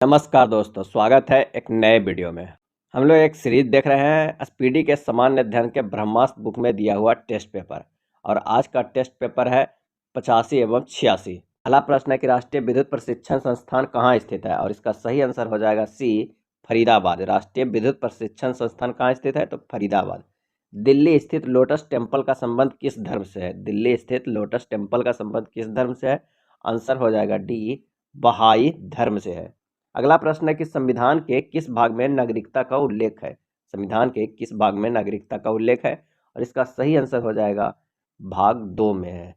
नमस्कार दोस्तों, स्वागत है एक नए वीडियो में। हम लोग एक सीरीज देख रहे हैं स्पीडी के सामान्य अध्ययन के ब्रह्मास्त्र बुक में दिया हुआ टेस्ट पेपर। और आज का टेस्ट पेपर है 85 एवं 86। पहला प्रश्न है कि राष्ट्रीय विद्युत प्रशिक्षण संस्थान कहाँ स्थित है, और इसका सही आंसर हो जाएगा सी, फरीदाबाद। राष्ट्रीय विद्युत प्रशिक्षण संस्थान कहाँ स्थित है, तो फरीदाबाद। दिल्ली स्थित लोटस टेम्पल का संबंध किस धर्म से है? दिल्ली स्थित लोटस टेम्पल का संबंध किस धर्म से है? आंसर हो जाएगा डी, बहाई धर्म से है। अगला प्रश्न है कि संविधान के किस भाग में नागरिकता का उल्लेख है? संविधान के किस भाग में नागरिकता का उल्लेख है? और इसका सही आंसर हो जाएगा भाग 2 में है।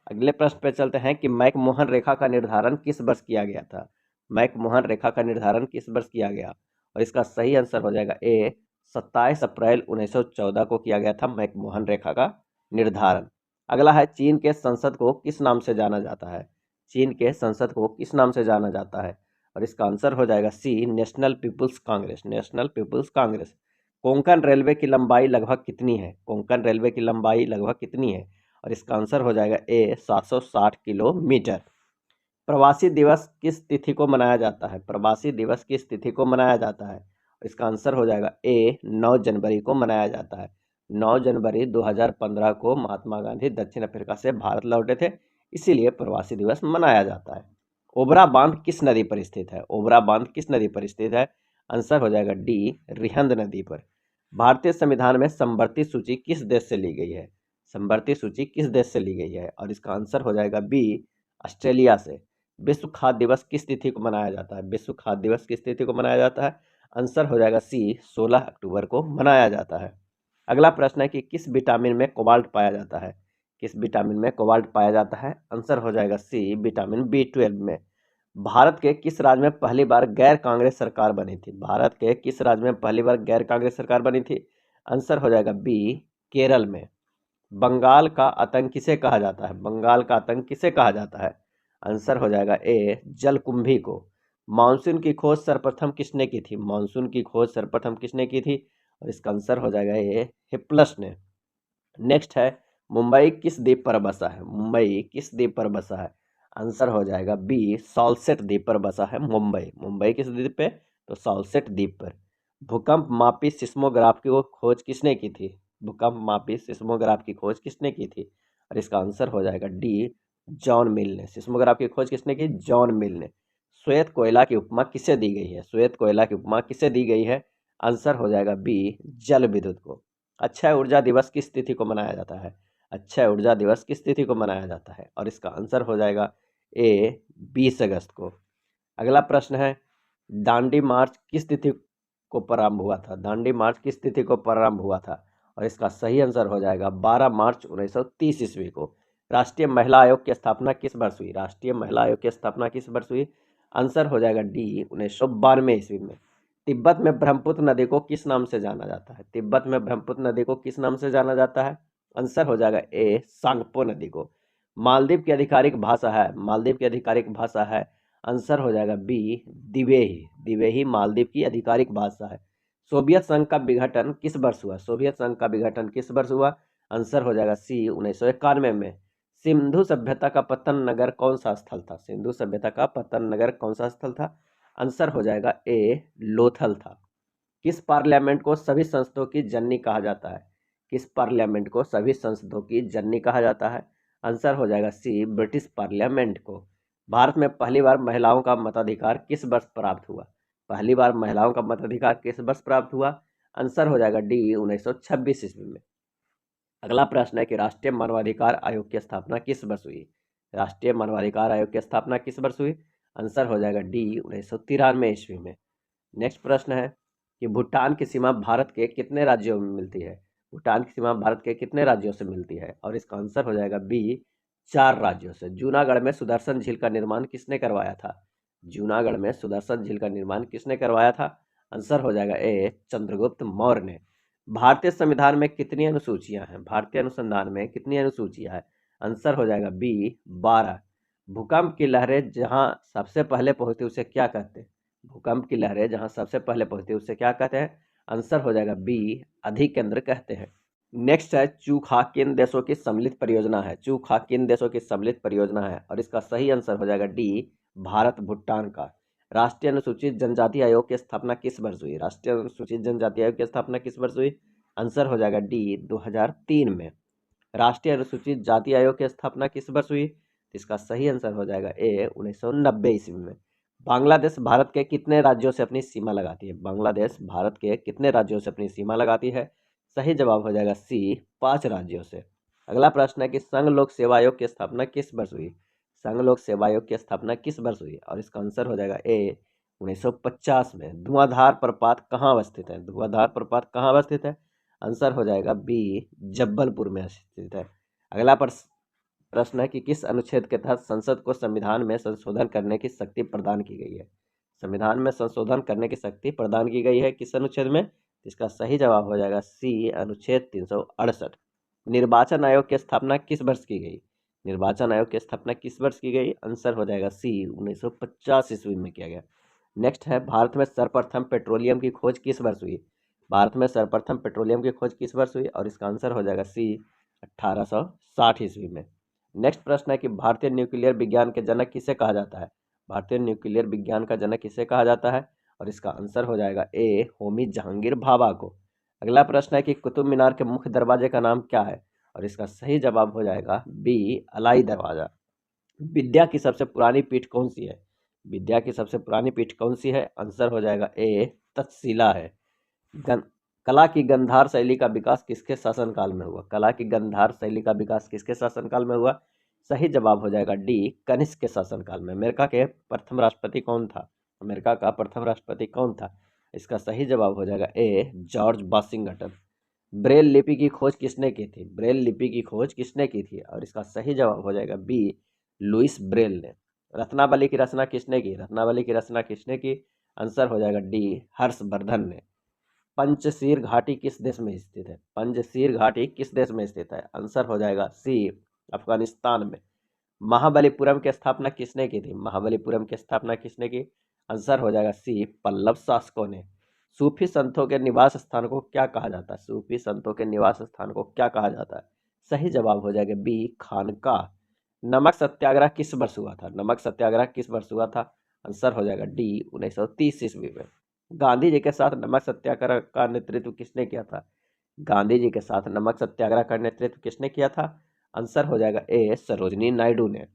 अगले प्रश्न पे चलते हैं कि मैकमोहन रेखा का निर्धारण किस वर्ष किया गया था? मैकमोहन रेखा का निर्धारण किस वर्ष किया गया? और इसका सही आंसर हो जाएगा ए, 27 अप्रैल 1914 को किया गया था मैकमोहन रेखा का निर्धारण। अगला है चीन के संसद को किस नाम से जाना जाता है? चीन के संसद को किस नाम से जाना जाता है? और इसका आंसर हो जाएगा C, National People's Congress. National People's Congress. Konkan railway की लंबाई लगभग कितनी है? कोंकण रेलवे की लंबाई लगभग कितनी है? और इसका आंसर हो जाएगा ए, 760 किलोमीटर। प्रवासी दिवस किस तिथि को मनाया जाता है? प्रवासी दिवस किस तिथि को मनाया जाता है? और इसका आंसर हो जाएगा ए, 9 जनवरी को मनाया जाता है। 9 जनवरी 2015 को महात्मा गांधी दक्षिण अफ्रीका से भारत लौटे थे, इसीलिए प्रवासी दिवस मनाया जाता है। ओबरा बांध किस नदी पर स्थित है? ओबरा बांध किस नदी पर स्थित है? आंसर हो जाएगा डी, रिहंद नदी पर। भारतीय संविधान में समवर्ती सूची किस देश से ली गई है? समवर्ती सूची किस देश से ली गई है? और इसका आंसर हो जाएगा बी, ऑस्ट्रेलिया से। विश्व खाद्य दिवस किस तिथि को मनाया जाता है? विश्व खाद्य दिवस किस तिथि को मनाया जाता है? आंसर हो जाएगा सी, 16 अक्टूबर को मनाया जाता है। अगला प्रश्न है कि किस विटामिन में कोबाल्ट पाया जाता है? किस विटामिन में कोबाल्ट पाया जाता है? आंसर हो जाएगा सी, विटामिन B12 में। भारत के किस राज्य में पहली बार गैर कांग्रेस सरकार बनी थी? भारत के किस राज्य में पहली बार गैर कांग्रेस सरकार बनी थी? आंसर हो जाएगा बी, केरल में। बंगाल का आतंक किसे कहा जाता है? बंगाल का आतंक किसे कहा जाता है? आंसर हो जाएगा ए, जलकुंभी को। मानसून की खोज सर्वप्रथम किसने की थी? मानसून की खोज सर्वप्रथम किसने की थी? और इसका आंसर हो जाएगा ए, हिप्लस ने। नेक्स्ट है, मुंबई किस द्वीप पर बसा है? मुंबई किस द्वीप पर बसा है? आंसर हो जाएगा बी, सॉल्सेट द्वीप पर बसा है मुंबई। मुंबई किस द्वीप पे? तो सॉल्सेट द्वीप पर। भूकंप मापी सिस्मोग्राफ की खोज किसने की थी? भूकंप मापी सिस्मोग्राफ की खोज किसने की थी? और इसका आंसर हो जाएगा डी, जॉन मिल ने। सिस्मोग्राफ की खोज किसने की? जॉन मिल ने। श्वेत कोयला की उपमा किसे दी गई है? श्वेत कोयला की उपमा किसे दी गई है? आंसर हो जाएगा बी, जल विद्युत को। अक्षय ऊर्जा दिवस किस तिथि को मनाया जाता है? अक्षय ऊर्जा दिवस किस तिथि को मनाया जाता है? और इसका आंसर हो जाएगा ए, 20 अगस्त को। अगला प्रश्न है, दांडी मार्च किस तिथि को प्रारंभ हुआ था? दांडी मार्च किस तिथि को प्रारंभ हुआ था? और इसका सही आंसर हो जाएगा 12 मार्च 1930 ईस्वी को। राष्ट्रीय महिला आयोग की स्थापना किस वर्ष हुई? राष्ट्रीय महिला आयोग की स्थापना किस वर्ष हुई? आंसर हो जाएगा डी, 1992 ईस्वी में। तिब्बत में ब्रह्मपुत्र नदी को किस नाम से जाना जाता है? तिब्बत में ब्रह्मपुत्र नदी को किस नाम से जाना जाता है? आंसर हो जाएगा ए, सांगपो नदी को। मालदीव की आधिकारिक भाषा है? मालदीव की आधिकारिक भाषा है, आंसर हो जाएगा बी, दिवेही। दिवेही मालदीव की आधिकारिक भाषा है। सोवियत संघ का विघटन किस वर्ष हुआ? सोवियत संघ का विघटन किस वर्ष हुआ? आंसर हो जाएगा सी, 1991 में। सिंधु सभ्यता का पतन नगर कौन सा स्थल था? सिंधु सभ्यता का पतन नगर कौन सा स्थल था? आंसर हो जाएगा ए, लोथल था। किस पार्लियामेंट को सभी संसदों की जननी कहा जाता है? किस पार्लियामेंट को सभी संसदों की जननी कहा जाता है? आंसर हो जाएगा सी, ब्रिटिश पार्लियामेंट को। भारत में पहली बार महिलाओं का मताधिकार किस वर्ष प्राप्त हुआ? पहली बार महिलाओं का मताधिकार किस वर्ष प्राप्त हुआ? आंसर हो जाएगा डी, 1926 ईस्वी में। अगला प्रश्न है कि राष्ट्रीय मानवाधिकार आयोग की स्थापना किस वर्ष हुई? राष्ट्रीय मानवाधिकार आयोग की स्थापना किस वर्ष हुई? आंसर हो जाएगा डी, 1993 ईस्वी में। नेक्स्ट प्रश्न है कि भूटान की सीमा भारत के कितने राज्यों में मिलती है? भूटान की सीमा भारत के कितने राज्यों से मिलती है? और इसका आंसर हो जाएगा बी, 4 राज्यों से। जूनागढ़ में सुदर्शन झील का निर्माण किसने करवाया था? जूनागढ़ में सुदर्शन झील का निर्माण किसने करवाया था? आंसर हो जाएगा ए, चंद्रगुप्त मौर्य ने। भारतीय संविधान में कितनी अनुसूचियां हैं? भारतीय अनुसंधान में कितनी अनुसूचियां हैं? आंसर हो जाएगा बी, 12। भूकंप की लहरें जहां सबसे पहले पहुंचती उसे क्या कहते हैं? भूकंप की लहरें जहां सबसे पहले पहुंचती उसे क्या कहते हैं? आंसर हो जाएगा बी, अधिकेंद्र कहते हैं। नेक्स्ट है, चूखा किन देशों की सम्मिलित परियोजना है? चूखा किन देशों की सम्मिलित परियोजना है? और इसका सही आंसर हो जाएगा डी, भारत भूटान का। राष्ट्रीय अनुसूचित जनजाति आयोग की स्थापना किस वर्ष हुई? राष्ट्रीय अनुसूचित जनजाति आयोग की स्थापना किस वर्ष हुई? आंसर हो जाएगा डी 2003 में। राष्ट्रीय अनुसूचित जाति आयोग की स्थापना किस वर्ष हुई? इसका सही आंसर हो जाएगा ए 1990 ईस्वी में। बांग्लादेश भारत के कितने राज्यों से अपनी सीमा लगाती है? बांग्लादेश भारत के कितने राज्यों से अपनी सीमा लगाती है? सही जवाब हो जाएगा सी 5 राज्यों से। अगला प्रश्न है कि संघ लोक सेवा आयोग की स्थापना किस वर्ष हुई? संघ लोक सेवा आयोग की स्थापना किस वर्ष हुई? और इसका आंसर हो जाएगा ए 1950 में। धुआंधार प्रपात कहाँ अवस्थित है? धुआंधार प्रपात कहाँ अवस्थित है? आंसर हो जाएगा बी जब्बलपुर में स्थित है। अगला प्रश्न है कि किस अनुच्छेद के तहत संसद को संविधान में संशोधन करने की शक्ति प्रदान की गई है? संविधान में संशोधन करने की शक्ति प्रदान की गई है किस अनुच्छेद में? इसका सही जवाब हो जाएगा सी अनुच्छेद 368। निर्वाचन आयोग की स्थापना किस वर्ष की गई? निर्वाचन आयोग की स्थापना किस वर्ष की गई? आंसर हो जाएगा सी 1950 ईस्वी में किया गया। नेक्स्ट है भारत में सर्वप्रथम पेट्रोलियम की खोज किस वर्ष हुई? भारत में सर्वप्रथम पेट्रोलियम की खोज किस वर्ष हुई? और इसका आंसर हो जाएगा सी 1860 ईस्वी में। नेक्स्ट प्रश्न है कि भारतीय न्यूक्लियर विज्ञान के जनक किसे कहा जाता है? भारतीय न्यूक्लियर विज्ञान का जनक किसे कहा जाता है? और इसका आंसर हो जाएगा ए होमी जहांगीर भाभा को। अगला प्रश्न है कि कुतुब मीनार के मुख्य दरवाजे का नाम क्या है? और इसका सही जवाब हो जाएगा बी अलाई दरवाजा। विद्या की सबसे पुरानी पीठ कौन सी है? विद्या की सबसे पुरानी पीठ कौन सी है? आंसर हो जाएगा ए तक्षशिला है। कला की गंधार शैली का विकास किसके शासनकाल में हुआ? कला की गंधार शैली का विकास किसके शासनकाल में हुआ? सही जवाब हो जाएगा डी कनिष्क के शासनकाल में। अमेरिका के प्रथम राष्ट्रपति कौन था? अमेरिका का प्रथम राष्ट्रपति कौन था? इसका सही जवाब हो जाएगा ए जॉर्ज वाशिंगटन। ब्रेल लिपि की खोज किसने की थी? ब्रेल लिपि की खोज किसने की थी? और इसका सही जवाब हो जाएगा बी लुइस ब्रेल ने। रत्नावली की रचना किसने की? रत्नावली की रचना किसने की? आंसर हो जाएगा डी हर्षवर्धन ने। पंचशीर घाटी किस देश में स्थित है? पंचशीर घाटी किस देश में स्थित है? आंसर हो जाएगा सी अफगानिस्तान में। महाबलीपुरम की स्थापना किसने की थी? महाबलीपुरम की स्थापना किसने की? आंसर हो जाएगा सी पल्लव शासकों ने। सूफी संतों के निवास स्थान को क्या कहा जाता है? सूफी संतों के निवास स्थान को क्या कहा जाता है? सही जवाब हो जाएगा बी खानका। नमक सत्याग्रह किस वर्ष हुआ था? नमक सत्याग्रह किस वर्ष हुआ था? आंसर हो जाएगा डी 1930 ईस्वी में। गांधी जी के साथ नमक सत्याग्रह का नेतृत्व किसने किया था? गांधी जी के साथ नमक सत्याग्रह का नेतृत्व किसने किया था? आंसर हो जाएगा ए सरोजनी नायडू ने।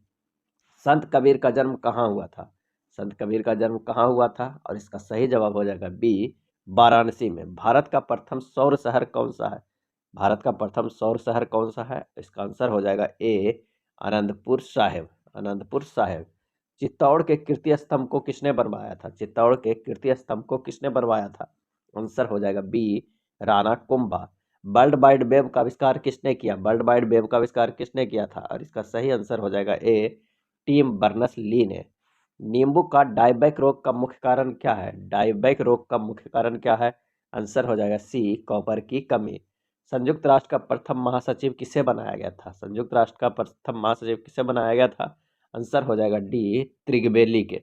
संत कबीर का जन्म कहाँ हुआ था? संत कबीर का जन्म कहाँ हुआ था? और इसका सही जवाब हो जाएगा बी वाराणसी में। भारत का प्रथम सौर शहर कौन सा है? भारत का प्रथम सौर शहर कौन सा है? इसका आंसर हो जाएगा ए आनंदपुर साहिब। आनंदपुर साहिब। चित्तौड़ के कीर्ति स्तंभ को किसने बनवाया था? चित्तौड़ के कीर्ति स्तंभ को किसने बनवाया था? आंसर हो जाएगा B Rana Kumbha. World wide web का आविष्कार किसने किया? वर्ल्ड वाइड वेब का आविष्कार किसने किया था? और इसका सही आंसर हो जाएगा ए टीम बर्नस ली ने। नींबू का डायबैक रोग का मुख्य कारण क्या है? डायबैक रोग का मुख्य कारण क्या है? आंसर हो जाएगा सी कॉपर की कमी। संयुक्त राष्ट्र का प्रथम महासचिव किसे बनाया गया था? संयुक्त राष्ट्र का प्रथम महासचिव किसे बनाया गया था? आंसर हो जाएगा डी त्रिगबेली के।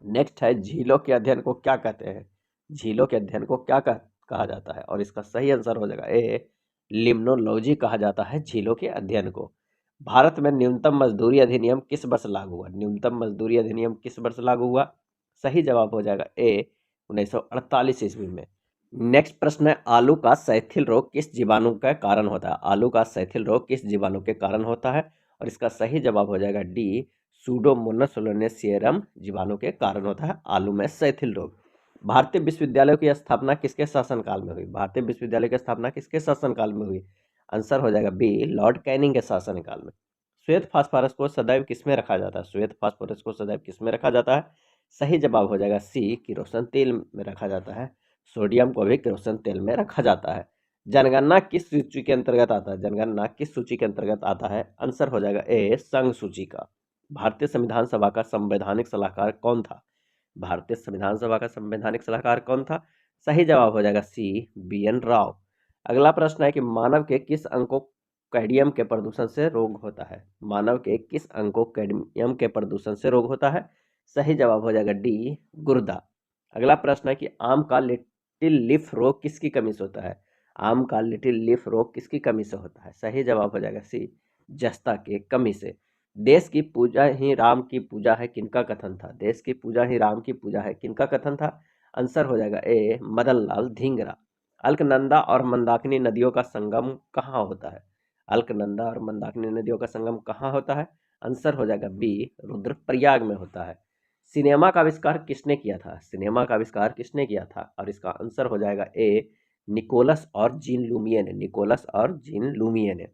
नेक्स्ट है झीलों के अध्ययन को क्या कहते हैं? झीलों के अध्ययन को क्या कहा जाता है? और इसका सही आंसर हो जाएगा ए लिम्नोलॉजी कहा जाता है झीलों के अध्ययन को। भारत में न्यूनतम मजदूरी अधिनियम किस वर्ष लागू हुआ? न्यूनतम मजदूरी अधिनियम किस वर्ष लागू हुआ? सही जवाब हो जाएगा ए 1948 ईस्वी में। नेक्स्ट प्रश्न है आलू का सैथिल रोग किस जीवाणु का कारण होता है? आलू का सैथिल रोग किस जीवाणु के कारण होता है? और इसका सही जवाब हो जाएगा डी सूडोमोनास सोलनेसियरम जीवाणु के कारण होता है आलू में सैथिल रोग। भारतीय विश्वविद्यालय की स्थापना किसके शासनकाल में हुई? भारतीय विश्वविद्यालय की स्थापना किसके शासनकाल में हुई? आंसर हो जाएगा बी लॉर्ड कैनिंग के शासनकाल में। श्वेत फास्फोरस को सदैव किसमें रखा जाता है? श्वेत फास्फोरस को सदैव किसमें रखा जाता है? सही जवाब हो जाएगा सी किरोसिन तेल में रखा जाता है। सोडियम को भी किरोसिन तेल में रखा जाता है। जनगणना किस सूची के अंतर्गत आता है? जनगणना किस सूची के अंतर्गत आता है? आंसर हो जाएगा ए संघ सूची का। भारतीय संविधान सभा का संवैधानिक सलाहकार कौन था? भारतीय संविधान सभा का संवैधानिक सलाहकार कौन था? सही जवाब हो जाएगा सी BN राव। अगला प्रश्न है कि मानव के किस अंग को कैडमियम के प्रदूषण से रोग होता है? मानव के किस अंग को कैडमियम के प्रदूषण से रोग होता है? सही जवाब हो जाएगा डी गुर्दा। अगला प्रश्न है कि आम का लिटिल लीफ रोग किसकी कमी से होता है? आम का लिटिल लीफ रोग किसकी कमी से होता है? सही जवाब हो जाएगा सी जस्ता के कमी से। देश की पूजा ही राम की पूजा है किनका कथन था? देश की पूजा ही राम की पूजा है किनका कथन था? आंसर हो जाएगा ए मदन लाल धिंगरा। अलकनंदा और मंदाकिनी नदियों का संगम कहाँ होता है? अलकनंदा और मंदाकिनी नदियों का संगम कहाँ होता है? आंसर हो जाएगा बी रुद्रप्रयाग में होता है। सिनेमा का आविष्कार किसने किया था? सिनेमा का आविष्कार किसने किया था? और इसका आंसर हो जाएगा ए निकोलस और जीन लुमिये ने। निकोलस और जीन लुमिये ने।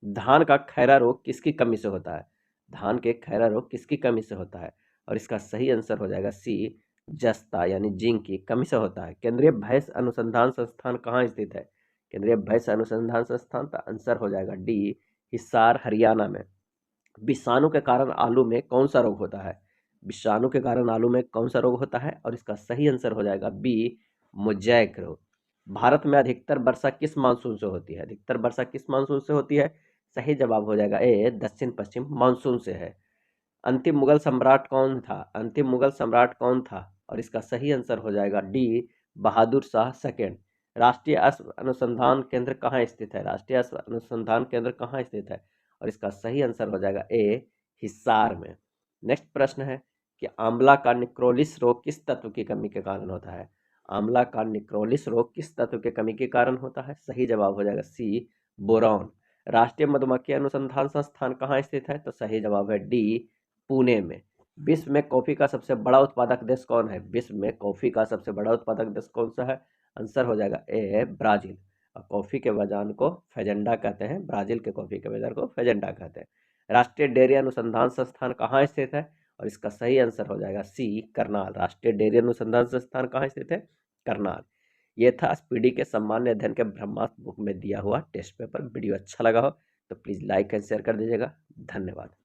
धान का खैरा रोग किसकी कमी से होता है? धान के खैरा रोग किसकी कमी से होता है? और इसका सही आंसर हो जाएगा सी जस्ता यानी जिंक की कमी से होता है। केंद्रीय भैंस अनुसंधान संस्थान कहाँ स्थित है? केंद्रीय भैंस अनुसंधान संस्थान का आंसर हो जाएगा डी हिसार हरियाणा में। विषाणु के कारण आलू में कौन सा रोग होता है? विषाणु के कारण आलू में कौन सा रोग होता है? और इसका सही आंसर हो जाएगा बी मोजैक रोग। भारत में अधिकतर वर्षा किस मानसून से होती है? अधिकतर वर्षा किस मानसून से होती है? सही जवाब हो जाएगा ए दक्षिण पश्चिम मानसून से है। अंतिम मुगल सम्राट कौन था? अंतिम मुगल सम्राट कौन था? और इसका सही आंसर हो जाएगा डी बहादुर शाह सेकेंड। राष्ट्रीय अश्व अनुसंधान केंद्र कहाँ स्थित है? राष्ट्रीय अश्व अनुसंधान केंद्र कहाँ स्थित है? और इसका सही आंसर हो जाएगा ए हिसार में। नेक्स्ट प्रश्न है कि आंवला का निक्रोलिस रोग किस तत्व की कमी के कारण होता है? आंवला का निक्रोलिस रोग किस तत्व के कमी के कारण होता है? सही जवाब हो जाएगा सी बोरॉन। राष्ट्रीय मधुमक्खी अनुसंधान संस्थान कहाँ स्थित है? तो सही जवाब है डी पुणे में। विश्व में कॉफी का सबसे बड़ा उत्पादक देश कौन है? विश्व में कॉफी का सबसे बड़ा उत्पादक देश कौन सा है? आंसर हो जाएगा ए ब्राजील। और कॉफी के बाजार को फेजेंडा कहते हैं। ब्राजील के कॉफी के बाजार को फेजेंडा कहते हैं। राष्ट्रीय डेयरी अनुसंधान संस्थान कहाँ स्थित है? और इसका सही आंसर हो जाएगा सी करनाल। राष्ट्रीय डेयरी अनुसंधान संस्थान कहाँ स्थित है? करनाल। ये था स्पीडी के सामान्य अध्ययन के ब्रह्मास्त्र बुक में दिया हुआ टेस्ट पेपर। वीडियो अच्छा लगा हो तो प्लीज़ लाइक एंड शेयर कर दीजिएगा। धन्यवाद।